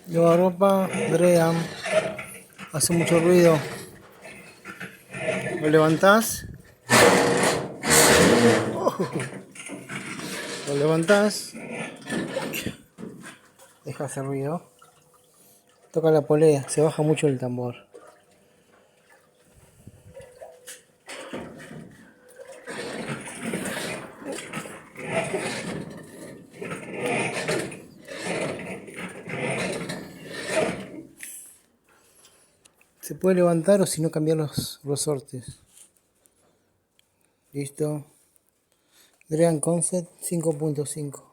Lleva ropa, Dream, hace mucho ruido. Lo levantás. Lo levantás. Deja hacer ruido. Toca la polea, se baja mucho el tambor. Se puede levantar o si no cambiar los resortes. Listo. Dream Concept 5.5.